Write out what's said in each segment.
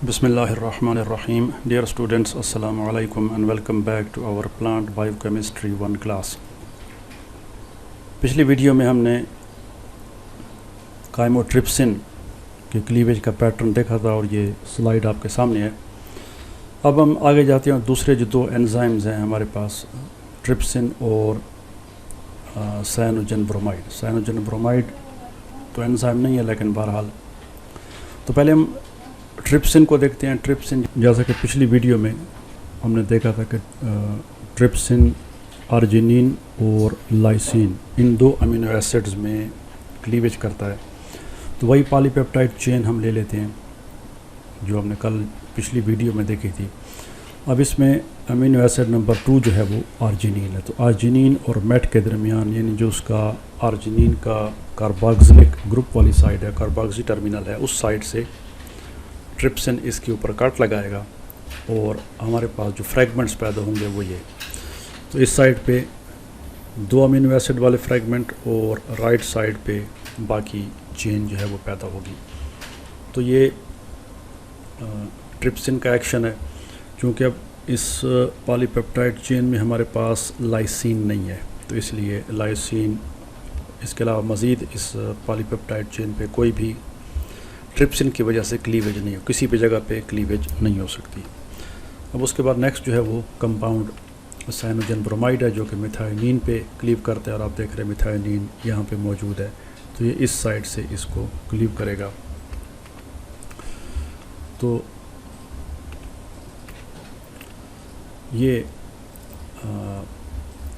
بسم اللہ الرحمن الرحیم. ڈیئر اسٹوڈنٹس، السلام علیکم and welcome back to our plant biochemistry 1 class. پچھلی ویڈیو میں ہم نے کائموٹرپسن کے کلیویج کا پیٹرن دیکھا تھا اور یہ سلائیڈ آپ کے سامنے ہے. اب ہم آگے جاتے ہیں. دوسرے جو دو انزائمز ہیں ہمارے پاس، ٹرپسن اور سائنوجن برومائڈ. سائنوجن برومائڈ تو انزائم نہیں ہے، لیکن بہرحال تو پہلے ہم ٹرپسن کو دیکھتے ہیں. ٹرپسن جیسا کہ پچھلی ویڈیو میں ہم نے دیکھا تھا کہ ٹرپسن آرجینین اور لائسین ان دو امینو ایسڈز میں کلیویج کرتا ہے. تو وہی پالی پیپٹائڈ چین ہم لے لیتے ہیں جو ہم نے کل پچھلی ویڈیو میں دیکھی تھی. اب اس میں امینو ایسڈ نمبر 2 جو ہے وہ آرجینین ہے. تو آرجینین اور میٹ کے درمیان، یعنی جو اس کا آرجینین کا کارباکسلک گروپ والی سائڈ ہے، کارباکسی ٹرمینل ہے، اس سائڈ سے ٹرپسن اس کے اوپر کٹ لگائے گا اور ہمارے پاس جو فریگمنٹس پیدا ہوں گے وہ یہ. تو اس سائڈ پہ 2 امینو ایسڈ والے فریگمنٹ اور رائٹ سائڈ پہ باقی چین جو ہے وہ پیدا ہوگی. تو یہ ٹرپسن کا ایکشن ہے. چونکہ اب اس پالی پیپٹائڈ چین میں ہمارے پاس لائسین نہیں ہے، تو اس لیے لائسین اس کے علاوہ مزید اس پالی پیپٹائڈ چین پہ کوئی بھی ٹرپسن کی وجہ سے کلیویج نہیں ہو، کسی بھی جگہ پہ کلیویج نہیں ہو سکتی. اب اس کے بعد نیکسٹ جو ہے وہ کمپاؤنڈ سائنوجن برومائڈ ہے، جو کہ میتھائونین پہ کلیو کرتا ہے. اور آپ دیکھ رہے ہیں میتھائونین یہاں پہ موجود ہے، تو یہ اس سائڈ سے اس کو کلیو کرے گا. تو یہ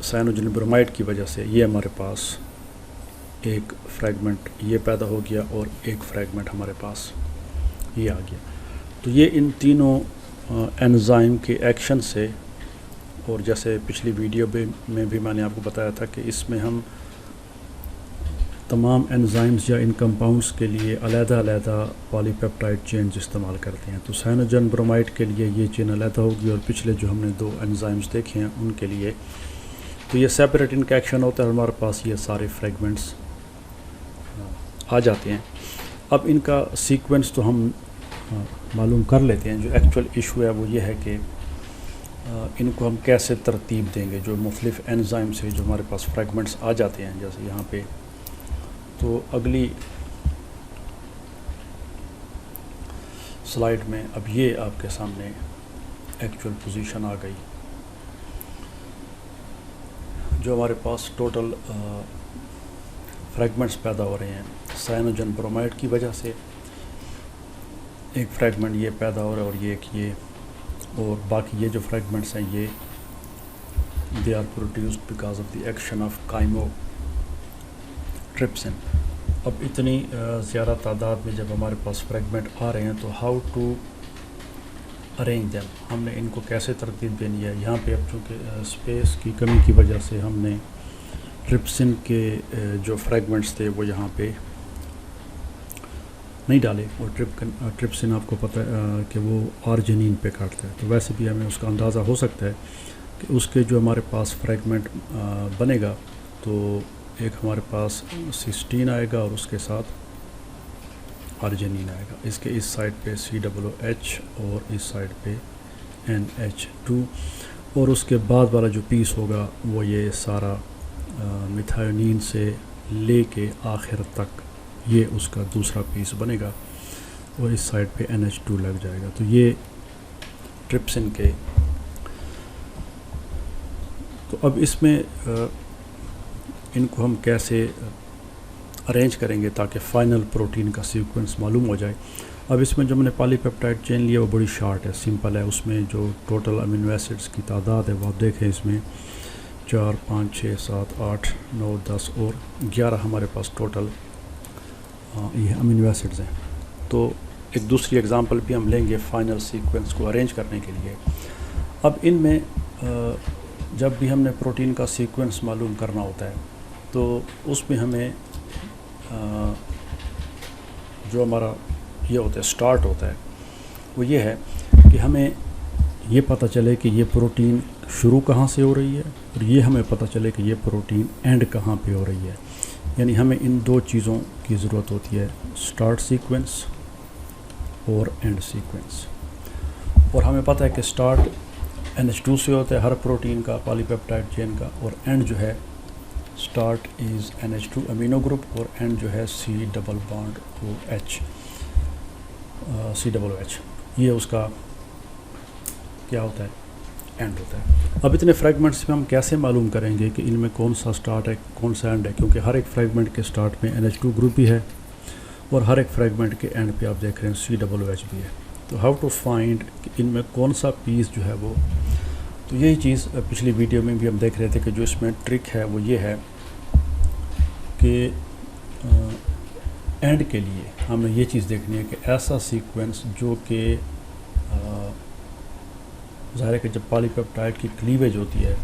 سائنوجن برومائڈ کی وجہ سے یہ ہمارے پاس ایک فریگمنٹ یہ پیدا ہو گیا اور ایک فریگمنٹ ہمارے پاس یہ آ گیا. تو یہ ان تینوں انزائم کے ایکشن سے، اور جیسے پچھلی ویڈیو میں بھی میں نے آپ کو بتایا تھا کہ اس میں ہم تمام انزائمز یا ان کمپاؤنڈس کے لیے علیحدہ علیحدہ پالی پیپٹائڈ چینز استعمال کرتے ہیں. تو سائنوجن برومائڈ کے لیے یہ چین علیحدہ ہوگی، اور پچھلے جو ہم نے 2 انزائمز دیکھے ہیں ان کے لیے تو یہ سیپریٹ ان کا ایکشن ہوتا ہے. ہمارے پاس یہ سارے فریگمنٹس آ جاتے ہیں. اب ان کا سیکوینس تو ہم معلوم کر لیتے ہیں. جو ایکچوئل ایشو ہے وہ یہ ہے کہ ان کو ہم کیسے ترتیب دیں گے. جو مختلف انزائم سے جو ہمارے پاس فریگمنٹس آ جاتے ہیں جیسے یہاں پہ، تو اگلی سلائیڈ میں اب یہ آپ کے سامنے ایکچوئل پوزیشن آ گئی. جو ہمارے پاس ٹوٹل فریگمنٹس پیدا ہو رہے ہیں سائنوجن برومائڈ کی وجہ سے. ایک فریگمنٹ یہ پیدا ہو رہا ہے اور یہ اور باقی یہ جو فریگمنٹس ہیں یہ they are produced because of the action of chymotrypsin. اب اتنی زیادہ تعداد میں جب ہمارے پاس فریگمنٹ آ رہے ہیں تو ہاؤ ٹو ارینج دیم، ہم نے ان کو کیسے ترتیب دینی ہے. یہاں پہ اب چونکہ اسپیس کی کمی کی وجہ سے ہم نے ٹرپسن کے جو فریگمنٹس تھے وہ یہاں پہ نہیں ڈالے. اور ٹرپسن آپ کو پتہ ہے کہ وہ آرجینین پہ کاٹتا ہے. تو ویسے بھی ہمیں اس کا اندازہ ہو سکتا ہے کہ اس کے جو ہمارے پاس فریگمنٹ بنے گا تو ایک ہمارے پاس سسٹین آئے گا اور اس کے ساتھ آرجینین آئے گا. اس کے اس سائڈ پہ COOH اور اس سائڈ پہ NH2، اور اس کے بعد والا جو پیس ہوگا وہ یہ سارا میتھائونین سے لے کے آخر تک یہ اس کا دوسرا پیس بنے گا اور اس سائڈ پہ NH2 لگ جائے گا. تو یہ ٹرپسن کے. تو اب اس میں ان کو ہم کیسے ارینج کریں گے تاکہ فائنل پروٹین کا سیکوینس معلوم ہو جائے. اب اس میں جو ہم نے پالی پیپٹائڈ چین لیا وہ بڑی شارٹ ہے، سمپل ہے. اس میں جو ٹوٹل امینو ایسڈس کی تعداد ہے وہ آپ دیکھیں، اس میں 4 5 6 7 8 9 10 اور 11 ہمارے پاس ٹوٹل یہ امینو ایسڈز ہیں. تو ایک دوسری ایگزامپل بھی ہم لیں گے فائنل سیکوینس کو ارینج کرنے کے لیے. اب ان میں جب بھی ہم نے پروٹین کا سیکوینس معلوم کرنا ہوتا ہے تو اس میں ہمیں جو ہمارا یہ ہوتا ہے سٹارٹ ہوتا ہے وہ یہ ہے کہ ہمیں یہ پتہ چلے کہ یہ پروٹین شروع کہاں سے ہو رہی ہے اور یہ ہمیں پتہ چلے کہ یہ پروٹین اینڈ کہاں پہ ہو رہی ہے. یعنی ہمیں ان 2 چیزوں کی ضرورت ہوتی ہے، سٹارٹ سیکوینس اور اینڈ سیکوینس. اور ہمیں پتہ ہے کہ اسٹارٹ NH2 سے ہوتا ہے ہر پروٹین کا پالی پیپٹائڈ چین کا, اور اینڈ جو ہے start is NH2 amino group, اور اینڈ جو ہے C double bond OH COOH. یہ اس کا کیا ہوتا ہے, اینڈ ہوتا ہے. اب اتنے فریگمنٹس میں ہم کیسے معلوم کریں گے کہ ان میں کون سا اسٹارٹ ہے کون سا اینڈ ہے, کیونکہ ہر ایک فریگمنٹ کے اسٹارٹ میں NH2 گروپ بھی ہے اور ہر ایک فریگمنٹ کے اینڈ پہ آپ دیکھ رہے ہیں COOH بھی ہے. تو ہاؤ ٹو فائنڈ کہ ان میں کون سا پیس جو ہے وہ, تو یہی چیز پچھلی ویڈیو میں بھی ہم دیکھ رہے تھے کہ جو اس میں ٹرک ہے وہ یہ ہے کہ اینڈ کے لیے ہمیں یہ چیز دیکھنی ہے کہ ایسا سیکوینس جو کہ ظاہر ہے کہ جب پالی پیپٹائڈ کی کلیویج ہوتی ہے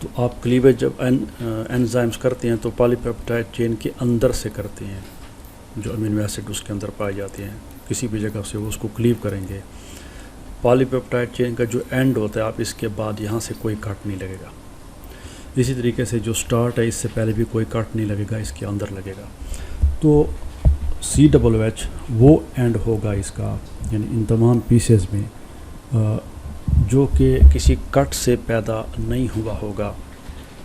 تو آپ کلیویج جب انزائمز کرتے ہیں تو پالی پیپٹائڈ چین کے اندر سے کرتے ہیں, جو امینو ایسڈ اس کے اندر پائے جاتے ہیں کسی بھی جگہ سے وہ اس کو کلیو کریں گے. پالی پیپٹائڈ چین کا جو اینڈ ہوتا ہے آپ اس کے بعد یہاں سے کوئی کٹ نہیں لگے گا. اسی طریقے سے جو سٹارٹ ہے اس سے پہلے بھی کوئی کٹ نہیں لگے گا, اس کے اندر لگے گا. تو COOH وہ اینڈ ہوگا اس کا, یعنی ان تمام پیسز میں جو کہ کسی کٹ سے پیدا نہیں ہوا ہوگا.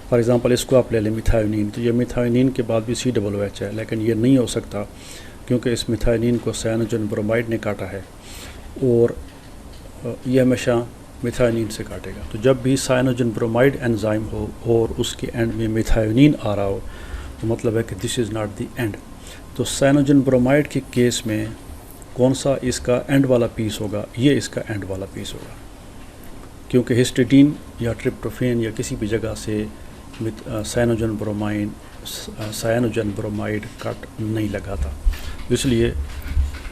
فار ایگزامپل اس کو آپ لے لیں میتھائونین, تو یہ میتھائونین کے بعد بھی COOH ہے, لیکن یہ نہیں ہو سکتا کیونکہ اس میتھائونین کو سائنوجن برومائڈ نے کاٹا ہے اور یہ ہمیشہ میتھائونین سے کاٹے گا. تو جب بھی سائنوجن برومائڈ انزائم ہو اور اس کے اینڈ میں میتھائونین آ رہا ہو تو مطلب ہے کہ دس از ناٹ دی اینڈ. تو سائنوجن برومائڈ کے کیس میں کون سا اس کا اینڈ والا پیس ہوگا, یہ اس کا اینڈ والا پیس ہوگا, کیونکہ ہسٹیڈین یا ٹرپٹوفین یا کسی بھی جگہ سے سائنوجن برومائڈ کٹ نہیں لگا تھا. اس لیے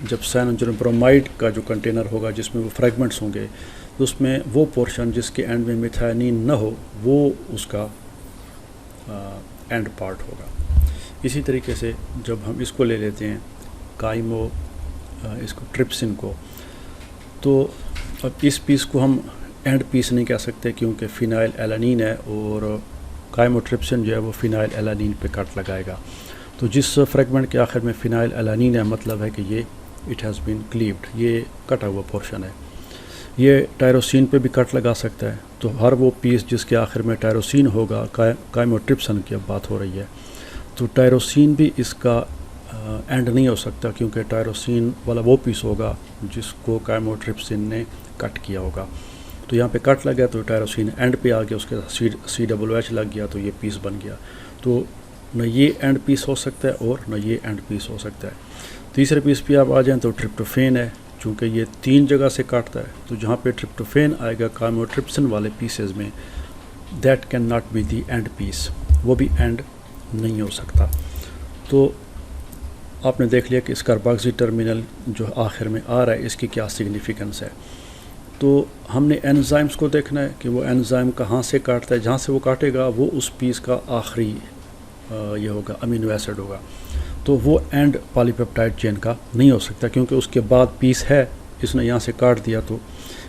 جب سائنوجن برومائڈ کا جو کنٹینر ہوگا جس میں وہ فریگمنٹس ہوں گے تو اس میں وہ پورشن جس کے اینڈ میں میتھائونین نہ ہو وہ اس کا اینڈ پارٹ ہوگا. اسی طریقے سے جب ہم اس کو لے لیتے ہیں کائمو اس کو ٹرپسن کو, تو اب اس پیس کو ہم اینڈ پیس نہیں کہہ سکتے کیونکہ فینائل ایلانین ہے اور کائمو ٹرپسن جو ہے وہ فینائل ایلانین پہ کٹ لگائے گا. تو جس فریگمنٹ کے آخر میں فینائل ایلانین ہے مطلب ہے کہ یہ اٹ ہیز بین کلیوڈ, یہ کٹا ہوا پورشن ہے. یہ ٹائروسین پہ بھی کٹ لگا سکتا ہے. تو ہر وہ پیس جس کے آخر میں ٹائروسین ہوگا, کائمو ٹرپسن کی اب بات ہو رہی ہے, تو ٹائروسین بھی اس کا اینڈ نہیں ہو سکتا کیونکہ ٹائروسین والا وہ پیس ہوگا جس کو کائمو ٹرپسن نے کٹ کیا ہوگا. تو یہاں پہ کٹ لگ گیا تو ٹائروسین اینڈ پہ آ گیا, اس کے COOH لگ گیا تو یہ پیس بن گیا. تو نہ یہ اینڈ پیس ہو سکتا ہے اور نہ یہ اینڈ پیس ہو سکتا ہے. تیسرے پیس پہ آپ آ جائیں تو ٹرپٹوفین ہے, چونکہ یہ 3 جگہ سے کاٹتا ہے تو جہاں پہ ٹرپٹوفین آئے گا کائمو ٹرپسن والے پیسز میں, that can not be the end piece, وہ بھی اینڈ نہیں ہو سکتا. تو آپ نے دیکھ لیا کہ اس کارباکسی ٹرمینل جو آخر میں آ رہا ہے اس کی کیا سگنیفیکنس ہے. تو ہم نے انزائمز کو دیکھنا ہے کہ وہ انزائم کہاں سے کاٹتا ہے, جہاں سے وہ کاٹے گا وہ اس پیس کا آخری یہ ہوگا امینو ایسڈ ہوگا. تو وہ اینڈ پالی پیپٹائڈ چین کا نہیں ہو سکتا کیونکہ اس کے بعد پیس ہے, اس نے یہاں سے کاٹ دیا. تو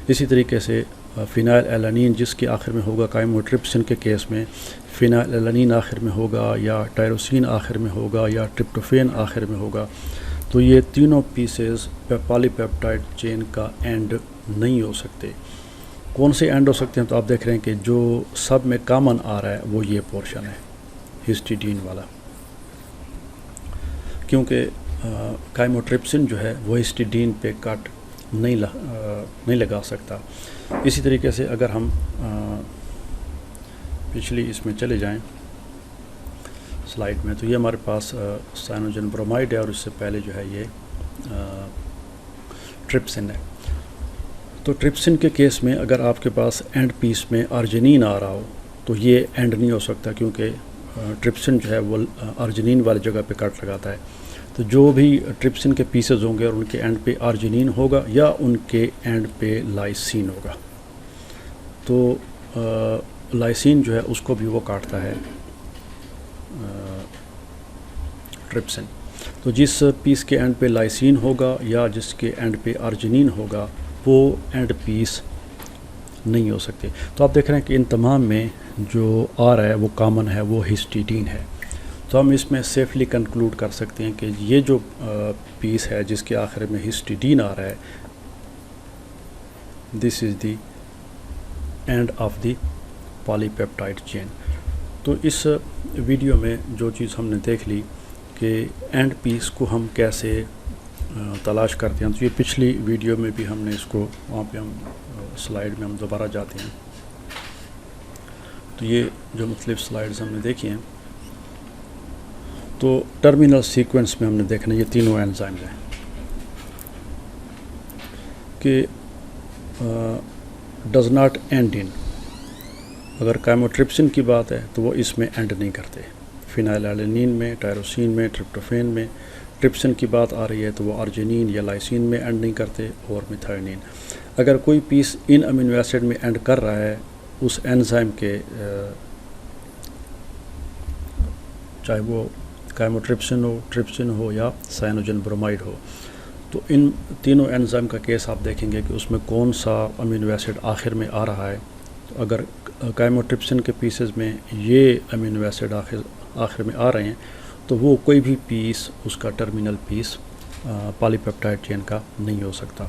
اسی طریقے سے فینائل ایلانین جس کے آخر میں ہوگا کائمو ٹرپسن کے کیس میں فینائل ایلانین آخر میں ہوگا یا ٹائروسین آخر میں ہوگا یا ٹرپٹوفین آخر میں ہوگا. تو یہ تینوں پیسز پالی پیپٹائڈ چین کا اینڈ نہیں ہو سکتے. کون سے اینڈ ہو سکتے ہیں, تو آپ دیکھ رہے ہیں کہ جو سب میں کامن آ رہا ہے وہ یہ پورشن ہے ہسٹیڈین والا, کیونکہ کائمو ٹرپسن جو ہے وہ ہسٹیڈین پہ کٹ نہیں لگا سکتا. اسی طریقے سے اگر ہم پچھلی اس میں چلے جائیں سلائڈ میں, تو یہ ہمارے پاس سائنوجن برومائڈ ہے اور اس سے پہلے جو ہے یہ ٹرپسن ہے. تو ٹرپسن کے کیس میں اگر آپ کے پاس اینڈ پیس میں آرجنین آ رہا ہو تو یہ اینڈ نہیں ہو سکتا کیونکہ ٹرپسن جو ہے وہ آرجنین والی جگہ پہ کٹ لگاتا ہے. تو جو بھی ٹرپسن کے پیسز ہوں گے اور ان کے اینڈ پہ آرجنین ہوگا یا ان کے اینڈ پہ لائسین ہوگا. تو لائسین جو ہے اس کو بھی وہ کاٹتا ہے ٹرپسن. تو جس پیس کے اینڈ پہ لائسین ہوگا یا جس کے اینڈ پہ آرجنین ہوگا وہ اینڈ پیس نہیں ہو سکتے. تو آپ دیکھ رہے ہیں کہ ان تمام میں جو آ رہا ہے وہ کامن ہے, وہ ہسٹیڈین ہے. تو ہم اس میں سیفلی کنکلوڈ کر سکتے ہیں کہ یہ جو پیس ہے جس کے آخر میں ہسٹیڈین آ رہا ہے، this is the end of the polypeptide chain. تو اس ویڈیو میں جو چیز ہم نے دیکھ لی کہ اینڈ پیس کو ہم کیسے تلاش کرتے ہیں، تو یہ پچھلی ویڈیو میں بھی ہم نے اس کو وہاں پہ ہم سلائیڈ میں ہم دوبارہ جاتے ہیں، تو یہ جو مختلف سلائیڈز ہم نے دیکھی ہیں، تو ٹرمینل سیکوینس میں ہم نے دیکھنا یہ تینوں انزائمز ہیں کہ ڈز ناٹ اینڈ ان۔ اگر کائموٹرپسن کی بات ہے تو وہ اس میں اینڈ نہیں کرتے، فینائل ایلینین میں، ٹائروسین میں، ٹرپٹوفین میں۔ ٹرپسن کی بات آ رہی ہے تو وہ ارجینین یا لائسین میں اینڈ نہیں کرتے، اور میتھائونین۔ اگر کوئی پیس ان امینو ایسڈ میں اینڈ کر رہا ہے اس انزائم کے، چاہے وہ کائموٹرپسن ہو، ٹرپسن ہو یا سائنوجن برومائڈ ہو، تو ان تینوں انزائم کا کیس آپ دیکھیں گے کہ اس میں کون سا امینو ایسڈ آخر میں آ رہا ہے۔ تو اگر کائموٹرپسن کے پیسز میں یہ امینو ایسڈ آخر میں آ رہے ہیں تو وہ کوئی بھی پیس اس کا ٹرمینل پیس پالی پیپٹائڈ چین کا نہیں ہو سکتا۔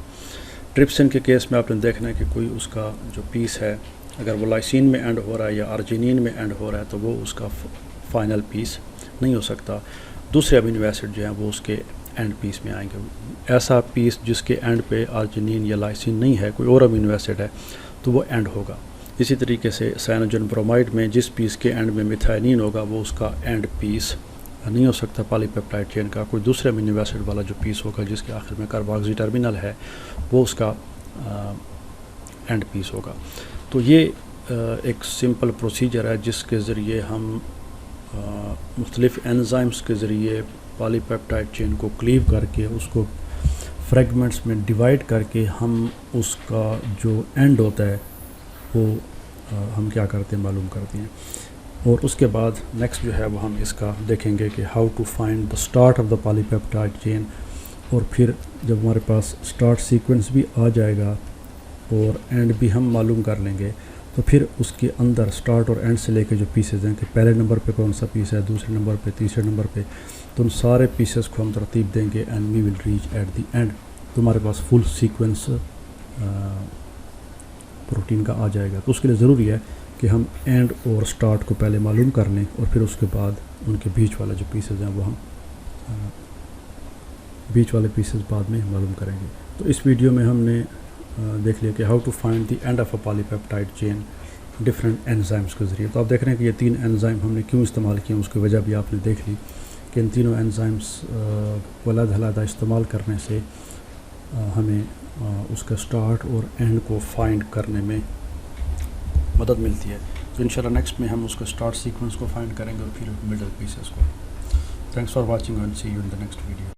ٹرپسن کے کیس میں آپ نے دیکھنا ہے کہ کوئی اس کا جو پیس ہے اگر وہ لائسین میں اینڈ ہو رہا ہے یا ارجینین میں اینڈ ہو رہا ہے تو وہ اس کا فائنل پیس نہیں ہو سکتا۔ دوسرے امینو ایسڈ جو ہیں وہ اس کے اینڈ پیس میں آئیں گے۔ ایسا پیس جس کے اینڈ پہ ارجینین یا لائسین نہیں ہے، کوئی اور امینو ایسڈ ہے، تو وہ اینڈ ہوگا۔ اسی طریقے سے سائنوجن برومائڈ میں جس پیس کے اینڈ میں میتھائونین ہوگا وہ اس کا اینڈ پیس نہیں ہو سکتا پالی پیپٹائڈ چین کا۔ کوئی دوسرے امینو ایسڈ والا جو پیس ہوگا جس کے آخر میں کاربوکسی ٹرمینل ہے وہ اس کا اینڈ پیس ہوگا۔ تو یہ ایک سمپل پروسیجر ہے جس کے ذریعے ہم مختلف انزائمز کے ذریعے پالی پیپٹائڈ چین کو کلیو کر کے اس کو فریگمنٹس میں ڈیوائڈ کر کے ہم اس کا جو اینڈ ہوتا ہے وہ ہم کیا کرتے ہیں معلوم کرتے ہیں۔ اور اس کے بعد نیکسٹ جو ہے وہ ہم اس کا دیکھیں گے کہ how to find the start of the polypeptide chain, اور پھر جب ہمارے پاس اسٹارٹ سیکوینس بھی آ جائے گا اور اینڈ بھی ہم معلوم کر لیں گے تو پھر اس کے اندر اسٹارٹ اور اینڈ سے لے کے جو پیسز ہیں کہ پہلے نمبر پہ کون سا پیس ہے، دوسرے نمبر پہ، تیسرے نمبر پہ، تو ان سارے پیسز کو ہم ترتیب دیں گے and we will reach at the end, تو ہمارے پاس فل سیکوینس پروٹین کا آ جائے گا۔ تو اس کے لیے ضروری ہے کہ ہم اینڈ اور اسٹارٹ کو پہلے معلوم کر لیں اور پھر اس کے بعد ان کے بیچ والا جو پیسز ہیں وہ ہم بیچ والے پیسز بعد میں معلوم کریں گے۔ تو اس ویڈیو میں ہم نے دیکھ لیا کہ how to find the end of a polypeptide chain different enzymes کے ذریعے۔ تو آپ دیکھ رہے ہیں کہ یہ تین انزائم ہم نے کیوں استعمال کیے، اس کی وجہ بھی آپ نے دیکھ لی کہ ان تینوں انزائمز کو علیحدہ علیحدہ استعمال کرنے سے ہمیں اس کا اسٹارٹ اور اینڈ کو فائنڈ کرنے میں مدد ملتی ہے۔ تو انشاءاللہ نیکسٹ میں ہم اس کا اسٹارٹ سیکوینس کو فائنڈ کریں گے اور پھر مڈل پیسز کو۔ Thanks for watching and see you in the next video.